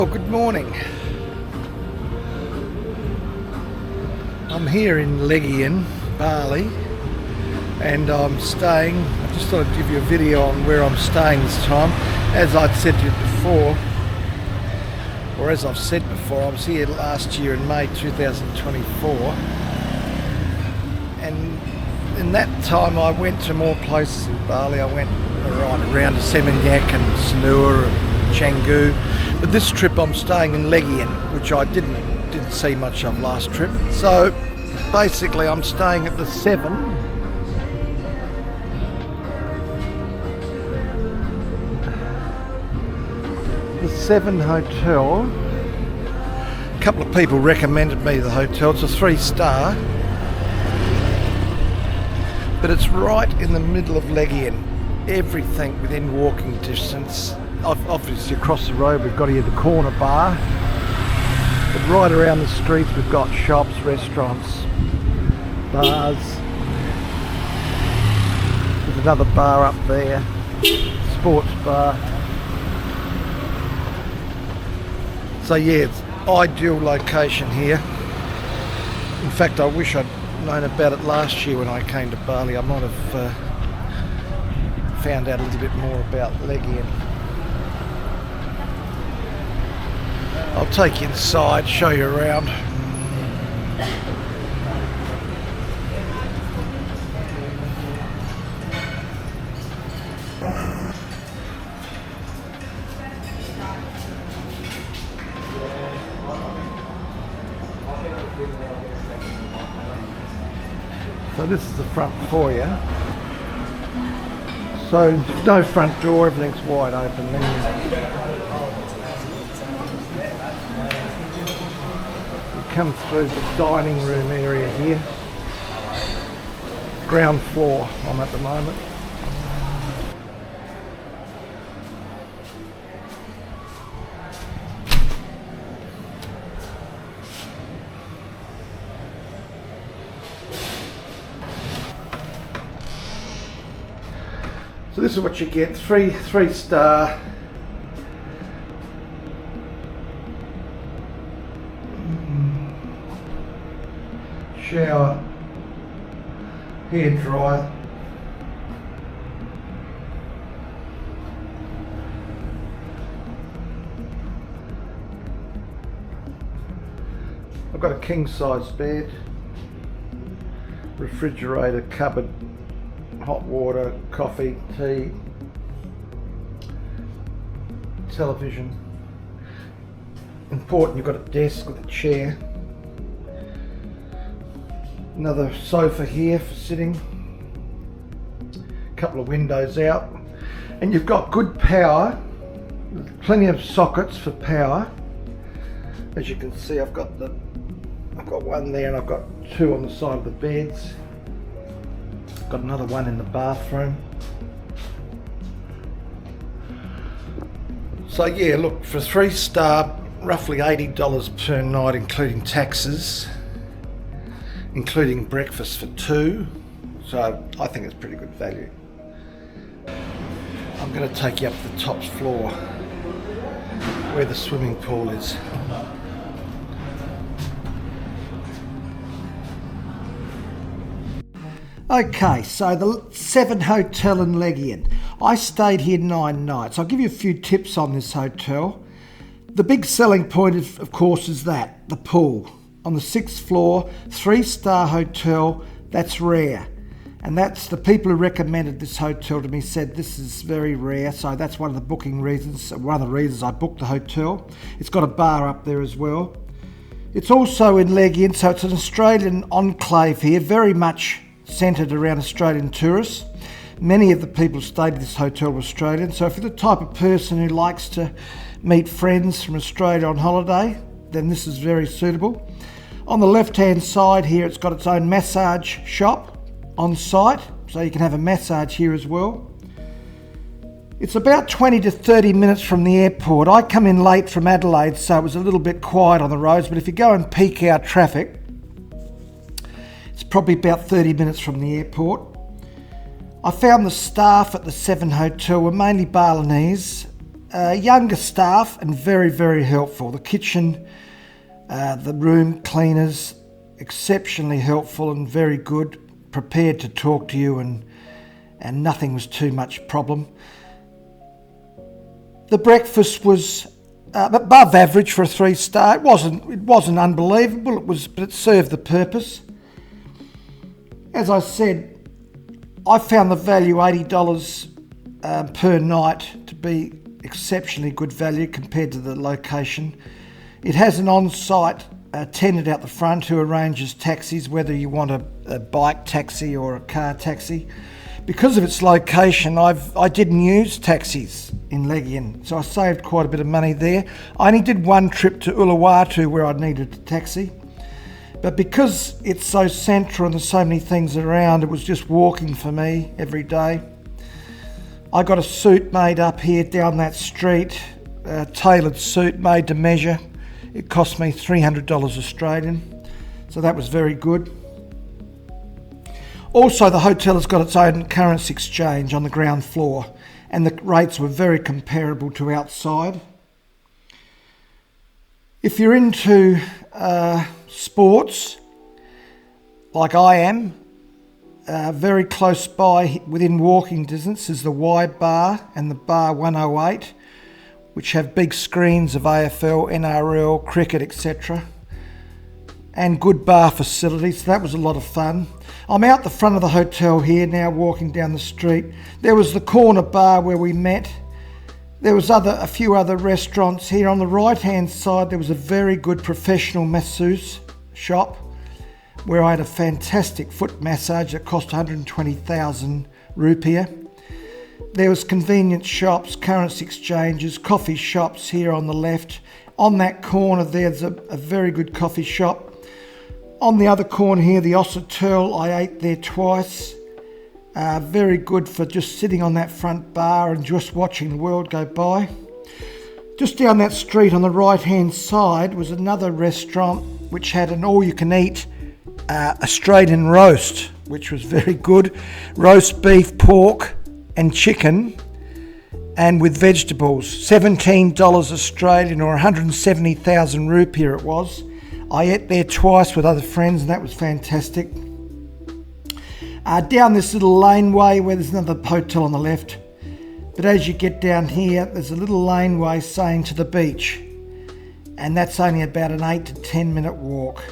Well, good morning. I'm here in Legian, Bali, and I'm staying. I just thought I'd give you a video on where I'm staying this time. As I'd said to you before, or as I've said before, I was here last year in May 2024, and in that time I went to more places in Bali. I went around to Sevn Legian and Sanur and Canggu. But this trip I'm staying in Legian, which I didn't see much of last trip. So basically I'm staying at the Sevn Hotel. A couple of people recommended me the hotel. It's a 3-star, but it's right in the middle of Legian. Everything within walking distance. Obviously across the road we've got here the corner bar, but right around the streets we've got shops, restaurants, bars. There's another bar up there, sports bar. So yeah, it's ideal location here. In fact, I wish I'd known about it last year when I came to Bali. I might have found out a little bit more about Legian. I'll take you inside, show you around. So this is the front foyer. So no front door, everything's wide open there. Come through the dining room area here. Ground floor I'm at the moment. So this is what you get, three-star. Shower, hair dryer, I've got a king size bed, refrigerator, cupboard, hot water, coffee, tea, television. Important, you've got a desk with a chair. Another sofa here for sitting, a couple of windows out, and you've got good power, plenty of sockets for power. As you can see, I've got one there, and I've got 2 on the side of the beds. Got another one in the bathroom. So yeah, look, for a 3-star, roughly $80 per night, including taxes, including breakfast for 2, so I think it's pretty good value. I'm going to take you up to the top floor where the swimming pool is. Okay, so the Sevn Hotel in Legian. I stayed here 9 nights. I'll give you a few tips on this hotel. The big selling point, of course, is that, the pool. On the 6th floor, 3-star hotel, that's rare. And that's the people who recommended this hotel to me said this is very rare, so that's one of the booking reasons, one of the reasons I booked the hotel. It's got a bar up there as well. It's also in Legian, so it's an Australian enclave here, very much centred around Australian tourists. Many of the people who stayed at this hotel were Australian, so if you're the type of person who likes to meet friends from Australia on holiday, then this is very suitable. On the left-hand side here, it's got its own massage shop on site, so you can have a massage here as well. It's about 20 to 30 minutes from the airport. I come in late from Adelaide, so it was a little bit quiet on the roads, but if you go in peak hour traffic, it's probably about 30 minutes from the airport. I found the staff at the Sevn Hotel were mainly Balinese, younger staff and very, very helpful. The kitchen, the room cleaners, exceptionally helpful and very good, prepared to talk to you, and nothing was too much problem. The breakfast was above average for a 3-star. It wasn't unbelievable. But it served the purpose. As I said, I found the value $80 per night to be exceptionally good value compared to the location. It has an on-site attendant out the front who arranges taxis, whether you want a bike taxi or a car taxi. Because of its location, I didn't use taxis in Legian, so I saved quite a bit of money there. I only did one trip to Uluwatu where I needed a taxi. But because it's so central and there's so many things around, it was just walking for me every day. I got a suit made up here down that street, a tailored suit made to measure. It cost me $300 Australian, so that was very good. Also, the hotel has got its own currency exchange on the ground floor, and the rates were very comparable to outside. If you're into sports, like I am, very close by, within walking distance, is the Y Bar and the Bar 108, which have big screens of AFL, NRL, cricket, etc. and good bar facilities, so that was a lot of fun. I'm out the front of the hotel here now, walking down the street. There was the corner bar where we met. There was a few other restaurants here. On the right-hand side, there was a very good professional masseuse shop where I had a fantastic foot massage that cost 120,000 rupiah. There was convenience shops, currency exchanges, coffee shops here on the left. On that corner there's a very good coffee shop. On the other corner here, the Ossertel, I ate there twice. Very good for just sitting on that front bar and just watching the world go by. Just down that street on the right-hand side was another restaurant which had an all-you-can-eat Australian roast, which was very good. Roast beef, pork and chicken, and with vegetables. $17 Australian, or 170,000 rupiah it was. I ate there twice with other friends and that was fantastic. Down this little laneway where there's another hotel on the left, but as you get down here there's a little laneway saying to the beach, and that's only about an 8 to 10 minute walk.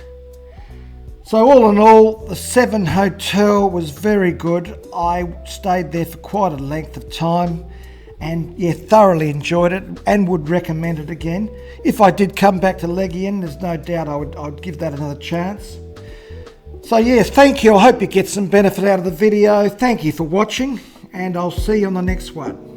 So all in all, the Sevn Hotel was very good. I stayed there for quite a length of time and thoroughly enjoyed it and would recommend it again. If I did come back to Legian, there's no doubt I would give that another chance. So thank you. I hope you get some benefit out of the video. Thank you for watching, and I'll see you on the next one.